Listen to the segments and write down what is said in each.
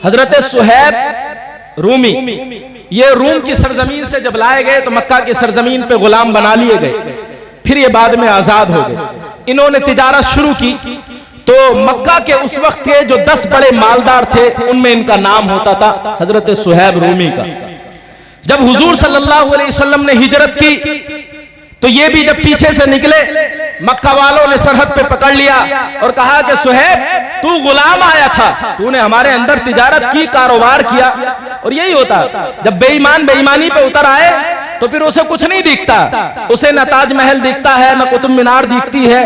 हजरत सुहैब रूमी, ये रूम की सरजमीन से जब लाए गए तो मक्का की सरजमीन पे गुलाम बना लिए गए, फिर ये बाद में आजाद हो गए। इन्होंने तिजारत शुरू की तो मक्का के उस वक्त के जो 10 बड़े मालदार थे उनमें इनका नाम होता था हजरत सुहैब रूमी का। जब हुजूर सल्लल्लाहु अलैहि वसल्लम ने हिजरत की तो ये भी जब पीछे से निकले, मक्का वालों ने सरहद पे पकड़ लिया और कहा कि सुहैब तू गुलाम आया था, तूने हमारे अंदर तिजारत की, कारोबार किया। और यही होता, जब बेईमान बेईमानी पे उतर आए तो फिर उसे कुछ नहीं दिखता, उसे न ताजमहल दिखता है, न कुतुब मीनार दिखती है,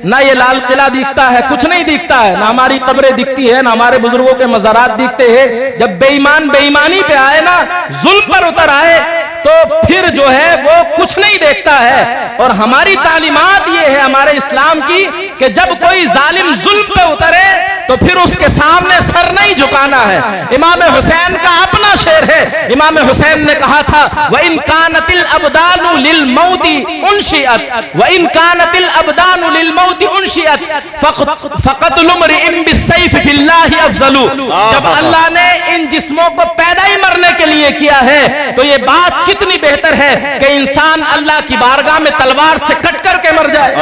ना ये लाल किला दिखता है, कुछ नहीं दिखता है, ना हमारी कब्रें दिखती है, ना हमारे बुजुर्गों के मज़ारात दिखते हैं। जब बेईमान बेईमानी पे आए ना, जुल्म पर उतर आए तो फिर जो है वो कुछ नहीं देखता है। और हमारी तालीमात ये है हमारे इस्लाम की कि जब कोई जालिम जुल्म पे उतरे तो फिर उसके सामने सर नहीं झुकाना है। इमाम हुसैन का अपना शेर है, इमाम हुसैन ने कहा था व इन कानतिल अबदानु लिल मौती उनशियत व इन कानतिल अबदानु लिल मौती उनशियत फक़तुल मुरइम बिस्सैफ फिल्लाहि अफज़लु। जब अल्लाह ने इन जिस्मों को पैदा ही मरने के लिए किया है तो ये बात कितनी बेहतर है कि इंसान अल्लाह की बारगाह में तलवार से कट करके मर जाए।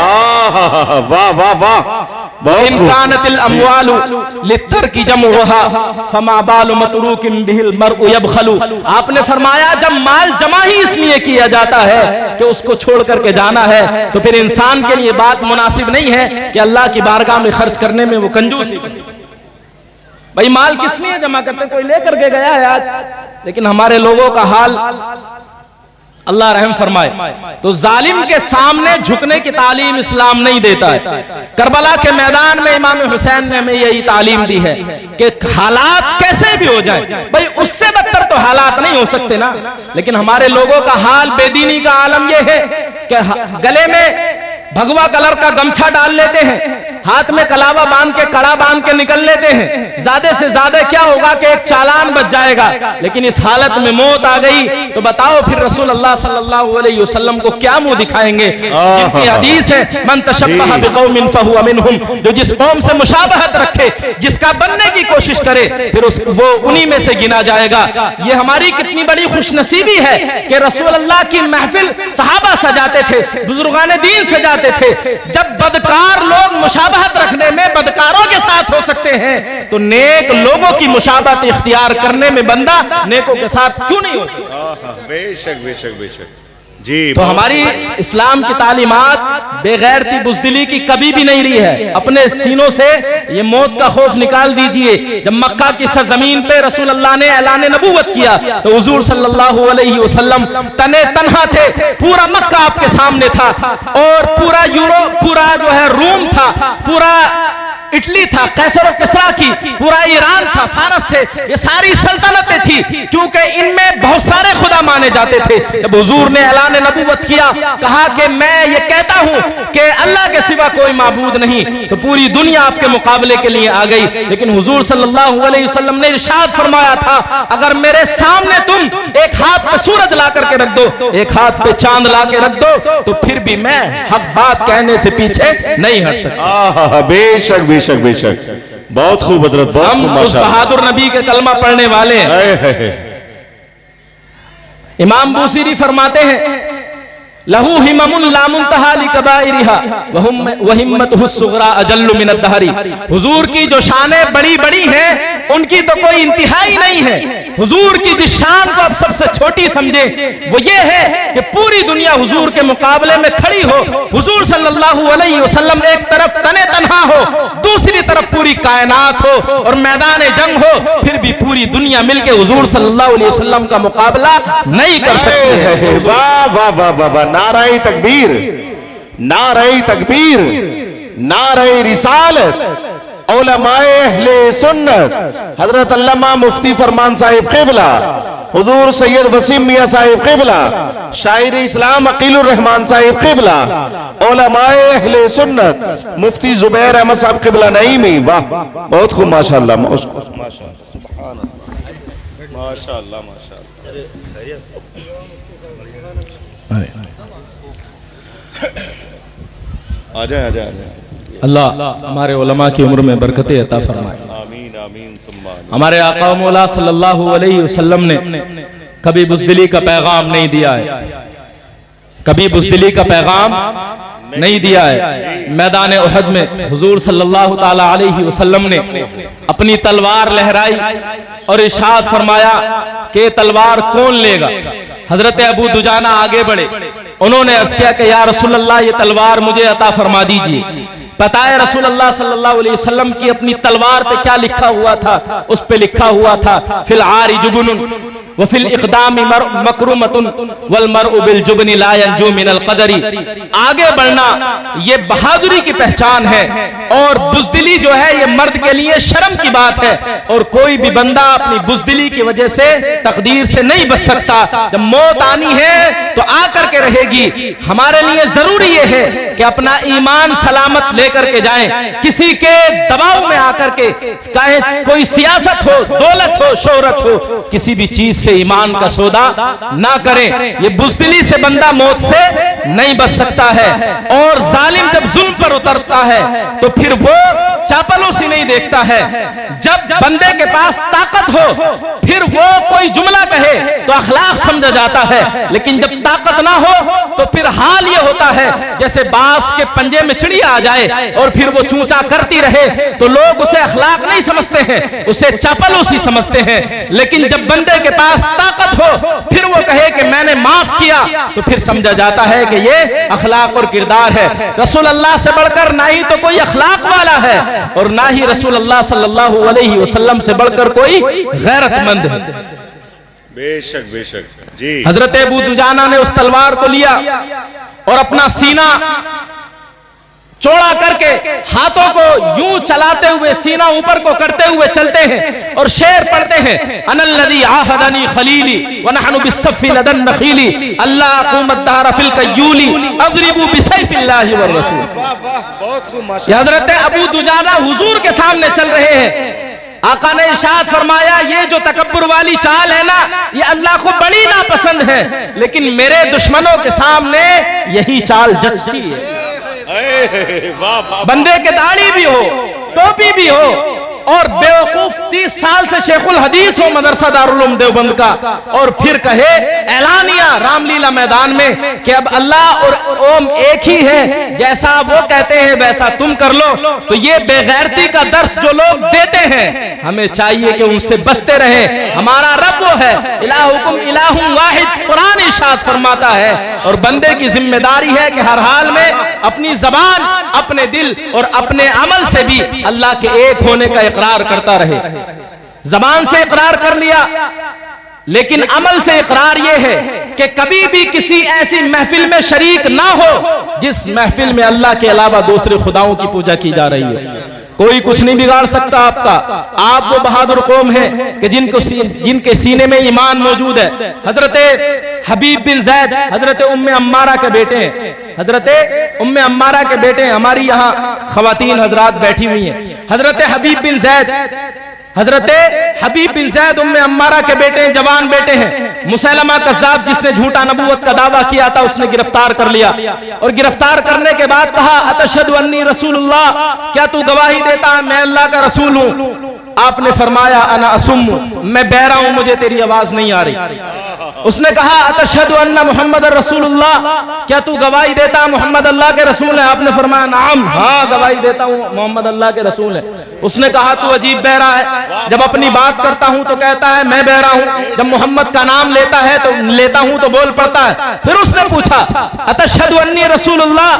वाह वाह वाह। इनकानतिल अम्वालु लित्तरकी जमउहा फमा बालु मतरूकिन बिहिल मरउ यबखलु। आपने फरमाया जब माल जमा ही इसलिए किया जाता है कि उसको छोड़ करके जाना है तो फिर इंसान के लिए बात मुनासिब नहीं है कि अल्लाह की बारगाह में खर्च करने में वो कंजूसी। भाई माल किस लिए जमा करते, कोई लेकर के गया है आज, लेकिन हमारे लोगों का हाल अल्लाह रहम फरमाए। तो जालिम के सामने झुकने की तालीम इस्लाम नहीं देता है। करबला के मैदान में इमाम हुसैन ने हमें यही तालीम दी है कि हालात कैसे भी हो जाए, भाई उससे बदतर तो हालात नहीं हो सकते ना। लेकिन हमारे लोगों का हाल, बेदीनी का आलम यह है कि गले में भगवा कलर का गमछा डाल लेते हैं, हाथ में कलावा बांध के, कड़ा बांध के निकल लेते हैं। ज्यादा से ज्यादा क्या होगा कि एक चालान बच जाएगा, लेकिन इस हालत में मौत आ गई तो बताओ फिर रसूल अल्लाह सल्लल्लाहु अलैहि वसल्लम को क्या मुंह दिखाएंगे। जिनकी हदीस है मन तशब्बह बिकौमिन फहुवा मिनहुम, जो जिस कौम से मुशाबहत रखे, जिसका बनने की कोशिश करे, फिर वो उन्हीं में से गिना जाएगा। ये हमारी कितनी बड़ी खुशनसीबी है कि रसूल अल्लाह की महफिल सहाबा सजाते थे, बुजुर्गान दीन सजाते थे। जब बदकार लोग मुशाबहत रखने में बदकारों के साथ हो सकते हैं तो नेक लोगों की मुशाबहत इख्तियार करने में बंदा नेकों के साथ क्यों नहीं हो सकता। बेशक बेशक बेशक जी। तो हमारी इस्लाम की तालीमात बेगैरती बुज़दिली की कभी भी नहीं रही है। अपने सीनों से ये मौत का खौफ निकाल दीजिए। जब मक्का की सरजमीन पे रसूल अल्लाह ने ऐलान नबूवत किया तो हुजूर सल्लल्लाहु अलैहि वसल्लम तने तन्हा थे, पूरा मक्का आपके सामने था और पूरा यूरोप, पूरा जो है रूम था, पूरा इटली था, कैसर और किसरा की, पूरा ईरान था, फारस थे, ये सारी सल्तनतें थी, क्योंकि इनमें बहुत सारे खुदा माने जाते थे। जब हुजूर ने ऐलान नबूवत किया, कहा कि मैं ये कहता हूं कि अल्लाह के सिवा कोई माबूद नहीं, तो पूरी दुनिया आपके मुकाबले के लिए आ गई। लेकिन हुजूर सल्लल्लाहु अलैहि वसल्लम ने इरशाद फरमाया था अगर मेरे सामने तुम एक हाथ पे सूरज ला करके रख दो, एक हाथ पे चांद ला के रख दो, तो फिर भी मैं हक बात कहने से पीछे नहीं हट सकता। बेशक बेशक बेशक, बहुत खूब हजरत, बहुत खूब। हम उस बहादुर नबी के कलमा पढ़ने वाले हैं। इमाम बूसीरी फरमाते हैं लहू हिम्मतुन ला मुंतहा लिकबाइरिहा व हिम्मतुहु सुगरा अजल्लु मिन अद-दहरी। हुजूर की जो शानें बड़ी बड़ी हैं उनकी तो कोई इंतहा ही नहीं है। हुजूर की जिस शान को आप सबसे छोटी समझे वो ये है कि पूरी दुनिया हुजूर के मुकाबले में खड़ी हो। हुजूर सल्लल्लाहु अलैहि वसल्लम एक तरफ तने तन्हा हो, दूसरी तरफ पूरी कायनात हो और मैदान जंग हो, फिर भी पूरी दुनिया मिलके हुजूर सल्लल्लाहु अलैहि वसल्लम का मुकाबला नहीं कर सकती है। वाह वाह वाह वाह। नारे तकबीर, नारे तकबीर, नारे रिसालत, उलमाए अहले सुन्नत, हजरत अल्लामा मुफ्ती फरमान साहिब क़िबला, हुजूर सैयद वसीम मियां साहिब क़िबला, शायर इस्लाम अकीलुर रहमान साहिब क़िबला, उलमाए अहले सुन्नत मुफ्ती जुबैर अहमद साहब क़िबला नईमी। वाह, बहुत खूब, माशाअल्लाह माशाअल्लाह सुभान अल्लाह, माशाअल्लाह माशाअल्लाह। आ जाए आ जाए। अल्लाह हमारे उलमा की उम्र में बरकतें अता फरमाए। आमीन। हमारे आका मौला सल्लल्लाहु अलैहि वसल्लम ने कभी बुज़दिली का पैगाम नहीं दिया है, कभी बुज़दिली का पैगाम नहीं दिया है। मैदान उहद में हुजूर सल्लल्लाहु ताला अलैहि वसल्लम ने अपनी तलवार लहराई और इरशाद फरमाया कि तलवार कौन लेगा। हजरत अबू दुजाना आगे बढ़े, उन्होंने अर्ज किया कि या रसूलल्लाह ये तलवार मुझे अता फरमा दीजिए। पता है रसूलुल्लाह सल्लल्लाहु अलैहि वसल्लम की अपनी तलवार पे क्या लिखा हुआ था? उस पे लिखा हुआ था फिल आरि जुबनुन व फिल इक़दामी मकरुमतुन वल मरउ बिल जुबनि ला यंजू मिनल क़दरी। आगे बढ़ना ये बहादुरी की पहचान है और बुज़दिली जो है ये मर्द के लिए शर्म की बात है और कोई भी बंदा अपनी बुज़दिली की वजह से तकदीर से नहीं बच सकता। जब मौत आनी है तो आकर के रहेगी। हमारे लिए जरूरी ये है कि अपना ईमान सलामत लेकर के जाएं, किसी के दबाव में आकर के, चाहे कोई सियासत हो, दौलत हो, शोहरत हो, किसी भी चीज से ईमान का सौदा ना करें। ये बुज़दिली से बंदा मौत से नहीं बच सकता है। और जालिम जब जुल्म पर उतरता है तो फिर वो चापलूसी नहीं देखता है। जब बंदे के पास ताकत हो फिर वो कोई जुमला कहे तो अखलाक समझा जाता है, लेकिन जब ताकत ना हो तो फिर हाल ये होता है जैसे बांस के पंजे में चिड़िया आ जाए और फिर वो चूंचा करती रहे तो लोग उसे अखलाक नहीं समझते हैं, उसे चापलूसी समझते हैं। लेकिन जब बंदे के पास ताकत हो फिर वो कहे कि मैंने माफ किया तो फिर समझा जाता है कि ये अखलाक और किरदार है। रसूल अल्लाह से बढ़कर ना ही तो कोई अखलाक वाला है और ना ही रसूल अल्लाह सल्लल्लाहु अलैहि वसल्लम से बढ़कर कोई गैरतमंद है। बेशक बेशक जी। हजरत अबू दुजाना ने उस तलवार को लिया और अपना सीना चौड़ा करके हाथों को यूं चलाते हुए सीना ऊपर को करते हुए चलते हैं और शेर पढ़ते हैं अनल्लज़ी आहदनी खलीली व नहनु बिस्सफ़ी लदन नखीली अल्लाह क़ुमत दहर फिल कय्यूली अज़रिबू बिसैफ़िल्लाहि व रसूल। बहुत खूब माशाअल्लाह। हजरत अबू दुजाना हुजूर के सामने चल रहे हैं। आका ने इरशाद फरमाया ये जो तकब्बुर वाली चाल है ना ये अल्लाह को बड़ी नापसंद है, लेकिन मेरे दुश्मनों के सामने यही चाल जचती है। बंदे के दाढ़ी भी हो, टोपी भी हो और बेवकूफ 30 साल से शेखुल हदीस हो मदरसा दारुल उलूम देवबंद का और फिर कहे ऐलानिया रामलीला मैदान में कि अब अल्लाह और ओम एक ही है, जैसा वो कहते हैं वैसा तुम कर लो। तो ये बेगैरती का दर्स जो लोग देते हैं हमें चाहिए कि उनसे बचते रहें। हमारा रब वो है इलाहुकुम इलाहुम वाहिद, कुरान इरशाद फरमाता है और बंदे की जिम्मेदारी है कि हर हाल में अपनी जबान, अपने दिल और अपने अमल से भी अल्लाह के एक होने का इकरार करता रहे। जबान से इकरार कर लिया लेकिन अमल से इकरार यह है कि कभी भी किसी ऐसी महफिल में शरीक ना हो जिस महफिल में अल्लाह के अलावा दूसरे खुदाओं की पूजा की जा रही है। कोई कुछ नहीं बिगाड़ सकता आपका। आप वो बहादुर कौम है कि जिनके सीने में ईमान मौजूद है। हजरत हबीब बिन जैद हजरत उम्मे अम्मारा के बेटे हैं। हजरत उम्मे अम्मारा के बेटे हैं। हमारी यहाँ खवातीन हजरात बैठी हुई हैं। हजरत हबीब बिन जैद उम्मे अम्मारा के बेटे हैं, जवान बेटे हैं। मुसैलमा कज़्ज़ाब जिसने झूठा नबूवत का दावा किया था उसने गिरफ्तार कर लिया और गिरफ्तार करने के बाद कहा अतशहदु अन्नी रसूलुल्लाह, क्या तू गवाही देता है मैं अल्लाह का रसूल हूं? आपने फरमाया अना असुम, मैं बहरा हूं, मुझे तेरी आवाज नहीं आ रही। उसने कहा अतशहदु अन्ना मुहम्मद रसूलुल्लाह, क्या तू गवाही देता मोहम्मद अल्लाह के रसूल है? आपने फरमाया नाम, हाँ गवाही देता हूँ मोहम्मद अल्लाह के रसूल है। उसने कहा तू अजीब बहरा है, जब अपनी बात करता हूं तो कहता है मैं बहरा हूं, जब मोहम्मद का नाम लेता हूं तो बोल पड़ता है। फिर उसने पूछा अतशहदु अन्नी रसूलुल्लाह,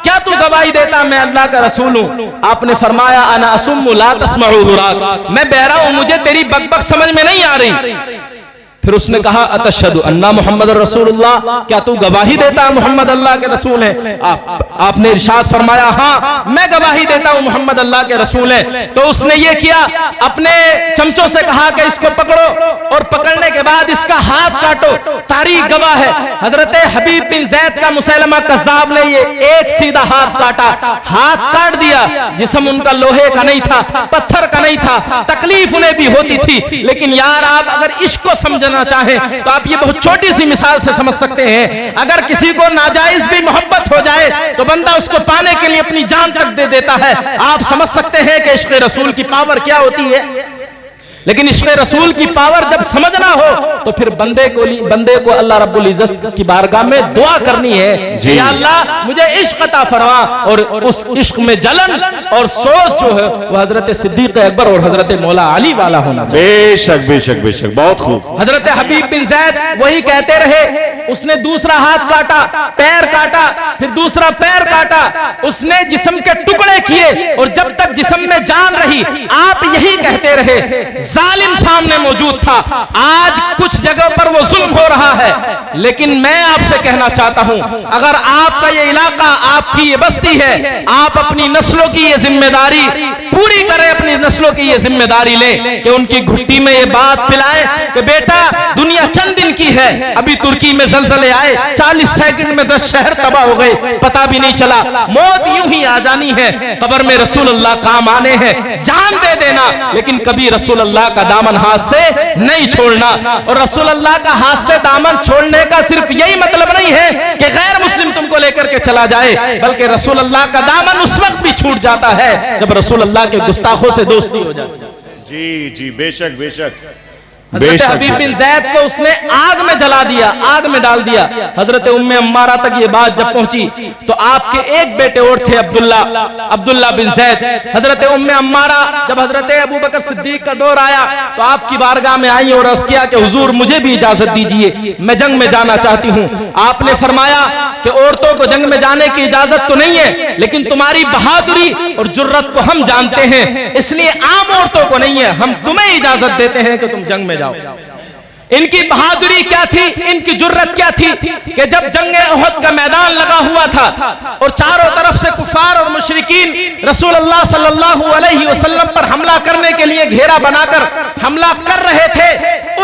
क्या तू गवाही देता मैं अल्लाह का रसूल हूं? आपने फरमाया अना असुम्मु ला तस्मउ हुराक, मैं बहरा हूं, मुझे तेरी बकबक समझ में नहीं आ रही। फिर उसने कहा अतशहदु अन्ना मुहम्मद रसूलुल्लाह, क्या तू गवाही देता मोहम्मद अल्लाह के रसूल है? आपने इरशाद फरमाया हाँ मैं गवाही देता हूं मोहम्मद अल्लाह के रसूल है। तो उसने ये किया, अपने चमचों से कहा कि इसको पकड़ो और पकड़ने के बाद इसका हाथ काटो। तारीख गवाह है हजरत हबीब बिन जैद का मुसैलमा कज़्ज़ाब ने ये एक सीधा हाथ काटा, हाथ काट दिया। जिस्म उनका लोहे का नहीं था, पत्थर का नहीं था, तकलीफ उन्हें भी होती थी। लेकिन यार आप अगर इश्क को समझना चाहें तो आप ये बहुत छोटी सी मिसाल से समझ सकते हैं। अगर किसी को नाजायज भी मोहब्बत हो जाए तो बंदा उसको पाने के लिए अपनी जान तक दे देता है। आप समझ सकते हैं कि इश्क़ रसूल की पावर क्या होती है। लेकिन इश्क़ रसूल की पावर जब समझना हो तो फिर बंदे को अल्लाह रब्बुल इज्जत की बारगाह में दुआ करनी है कि या अल्लाह मुझे इश्क़ अता फरमा, और उस इश्क़ में जलन और सोच जो है वो हजरत सिद्दीक़ अकबर और हजरत मौला अली वाला होना चाहिए। बेशक बेशक बेशक, बहुत खूब। हजरत हबीब बिन ज़ैद वही कहते रहे, उसने दूसरा हाथ काटा, पैर काटा, फिर दूसरा पैर काटा, उसने जिस्म के टुकड़े किए, और जब तक जिस्म में जान रही आप यही कहते रहे, जालिम सामने मौजूद था। आज कुछ जगह पर वो जुल्म हो रहा है, लेकिन मैं आपसे कहना चाहता हूं, अगर आपका ये इलाका, आपकी ये बस्ती है, आप अपनी नस्लों की ये जिम्मेदारी पूरी करें, अपनी नस्लों की ये जिम्मेदारी लें कि उनकी घुट्टी में ये बात पिलाएं कि बेटा दुनिया चंद दिन की है, अभी तुर्की में ज़लज़ले आए, 40 सेकंड में 10 शहर तबाह हो गए, पता भी नहीं चला। मौत यूं ही आ जानी है, कब्र में रसूल अल्लाह काम आने हैं, जान दे देना, लेकिन कभी रसूल अल्लाह का दामन हाथ से नहीं छोड़ना। और रसूल अल्लाह का हाथ से दामन छोड़ने का सिर्फ यही मतलब नहीं है कि गैर मुस्लिम तुमको लेकर के चला जाए, बल्कि रसूल अल्लाह का दामन उस वक्त भी छूट जाता है जब रसूल अल्लाह के गुस्ताखों से दोस्ती हो जाती है। जी जी, बेशक बेशक। हजरत हबीब बिन ज़ैद को उसने आग में जला दिया, आग में डाल दिया। हजरत उम्मे अम्मारा तक ये बात जब पहुंची तो आपके एक बेटे और थे, अब्दुल्ला बिन ज़ैद। हजरत उम्मे अम्मारा जब हजरत अबू बकर सिद्दीक का दौर आया तो आपकी बारगाह में आई और अर्ज किया कि हुजूर मुझे भी इजाजत दीजिए, मैं जंग में जाना चाहती हूँ। आपने फरमाया कि औरतों को जंग में जाने की इजाजत तो नहीं है, लेकिन तुम्हारी बहादुरी और जुर्रत को हम जानते हैं, इसलिए आम औरतों को नहीं है, हम तुम्हें इजाजत देते हैं कि तुम जंग में जाओ। इनकी बहादुरी क्या थी, इनकी जुर्रत क्या थी कि जब जंग उहद का मैदान लगा हुआ था और चारों तरफ से कुफार और मुशरिकीन रसूल अल्लाह सल्लल्लाहु अलैहि वसल्लम पर हमला करने के लिए घेरा बनाकर हमला कर रहे थे,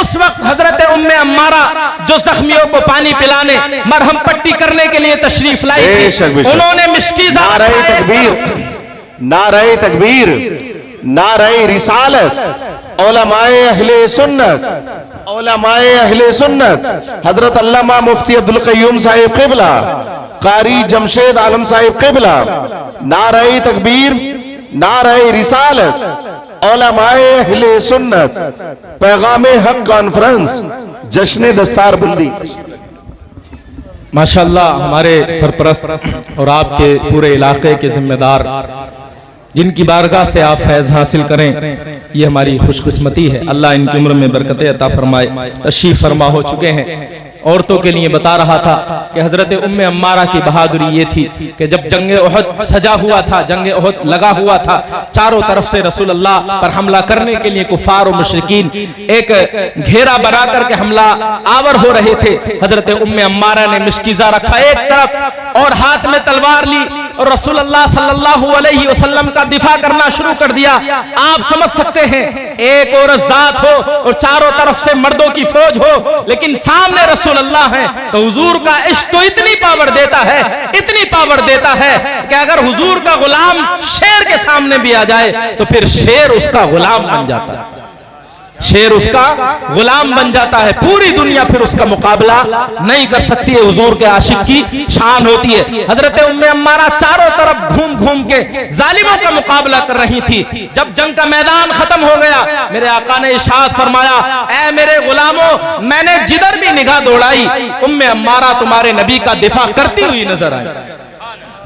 उस वक्त हजरत उम्मे अम्मारा जो जख्मियों को पानी पिलाने, मरहम पट्टी करने के लिए तशरीफ लाई थी, उन्होंने मिश्कीज़ा नारे तकबीर, नारे तकबीर, नारे रिसालत, उलमाए अहले सुन्नत, उलमाए अहले सुन्नत, हजरत अल्लामा मुफ्ती अब्दुल क़य्यूम साहिब क़िबला, कारी जमशेद आलम साहिब क़िबला, नारे तकबीर, नारे रिसालत, उलमाए अहले सुन्नत, पैगामे हक कॉन्फ्रेंस, जश्न दस्तारबंदी। माशाअल्लाह हमारे सरपरस्त और आपके पूरे इलाके के जिम्मेदार जिनकी बारगाह से आप फैज़ हासिल करें, ये हमारी खुशकिस्मती है। अल्लाह इनकी उम्र में बरकतें अता फरमाए। तशरीफ फरमा हो चुके हैं। औरतों के लिए बता रहा था कि हजरत उम्मे अम्मारा की बहादुरी ये थी कि जब जंग उहद सजा हुआ था, जंग उहद लगा हुआ था, चारों तरफ से रसूल अल्लाह पर हमला करने के लिए कुफार और मुशरिकीन एक घेरा बना करके हमला आवर हो रहे थे। हजरत उम्मे अम्मारा ने मिश्कीज़ा रखा एक तरफ और हाथ में तलवार ली और रसूल अल्लाह सल्लल्लाहु अलैहि वसल्लम का दिफा करना शुरू कर दिया। आप समझ सकते हैं, एक औरत जात हो और चारों तरफ से मर्दों की फौज हो, लेकिन सामने रसूल अल्लाह है, तो हुजूर का इश्क तो इतनी पावर देता है, इतनी पावर देता है कि अगर हुजूर का गुलाम शेर के सामने भी आ जाए तो फिर शेर उसका गुलाम बन जाता है, शेर उसका गुलाम बन जाता है। पूरी दुनिया फिर उसका मुकाबला नहीं कर सकती है। हुजूर के आशिक की शान होती है। हजरत उम्मे अम्मारा चारों तरफ घूम घूम के जालिमों का मुकाबला कर रही थी। जब जंग का मैदान खत्म हो गया, मेरे आका ने इरशाद फरमाया, ऐ मेरे गुलामों, मैंने जिधर भी निगाह दौड़ाई उम्मे अम्मारा तुम्हारे नबी का दिफा करती हुई नजर आई।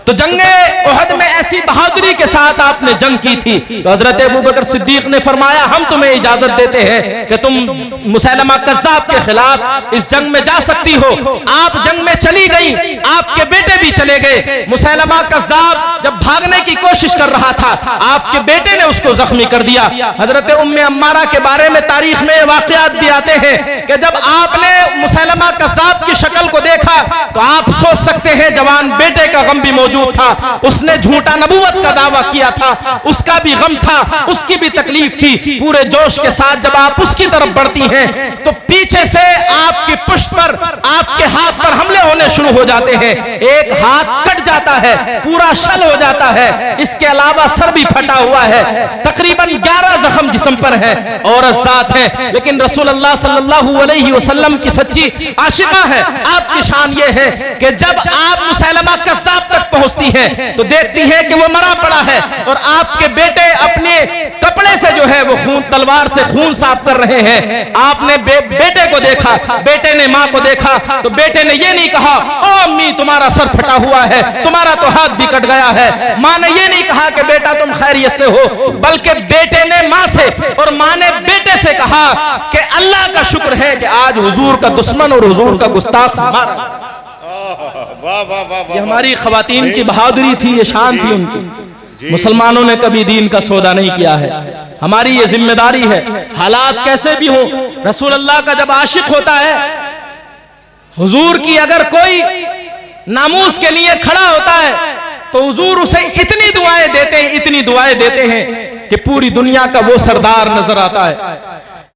तो जंगे उहद में ऐसी बहादुरी के साथ आपने जंग की थी, तो हजरत अबू बकर सिद्दीक ने फरमाया, हम तुम्हें इजाजत देते हैं कि तुम मुसैलमा कज़्ज़ाब के खिलाफ इस जंग में जा सकती हो। आप जंग में चली गई, आपके बेटे भी चले गए। मुसैलमा कज़्ज़ाब जब भागने की कोशिश कर रहा था, आपके बेटे ने उसको जख्मी कर दिया। हजरत उम्मे अम्मारा के बारे में तारीख में वाक़यात भी आते हैं कि जब आपने मुसैलमा कज़्ज़ाब की शक्ल को देखा तो आप सोच सकते हैं जवान बेटे का गम भी मौजूद था। उसने झूठा नबूवत का दावा किया था, उसका भी गम था, उसकी भी तकलीफ थी। पूरे जोश के साथ जब आप उसकी तरफ बढ़ती हैं तो पीछे से आपकी पुष्ट पर, आपके हाथ पर हमले होने शुरू हो जाते हैं। एक हाथ कट जाता है, पूरा शल हो जाता है, इसके अलावा सर भी फटा हुआ है, तकरीबन 11 जख्म जिस्म पर है, औरत साथ है, लेकिन रसूल अल्लाह सल्लल्लाहु अलैहि वसल्लम की सच्ची आशिका है। आपकी शान ये है कि जब आप मुसैलमा कज़्ज़ाब तक पहुंचती हैं तो देखती हैं कि वो मरा पड़ा है और आपके बेटे अपने कपड़े से जो है वो खून, तलवार से खून साफ कर रहे हैं। आपने बेटे को देखा, बेटे ने माँ को देखा तो बेटे ने ये नहीं कहा ओ अम्मी तुम्हारा सर फटा हुआ है, तुम्हारा तो हाथ भी कट गया है। माँ ने ये नहीं कहा कि बेटा तुम खैरियत से हो, बल्कि बेटे ने माँ से और माँ ने बेटे से कहा कि अल्लाह का शुक्र है कि आज हुजूर का दुश्मन और हुजूर का गुस्ताख मारा। ये हमारी खवातीन की बहादुरी थी, ये शान थी उनकी। मुसलमानों ने कभी दीन का सौदा नहीं किया है। हमारी ये जिम्मेदारी है, हालात कैसे भी हो, रसूल अल्लाह का जब आशिक होता है, हुजूर की अगर कोई नामूस के लिए खड़ा होता है तो हुजूर उसे इतनी दुआएं देते हैं, इतनी दुआएं देते हैं कि पूरी दुनिया का वो सरदार नजर आता है।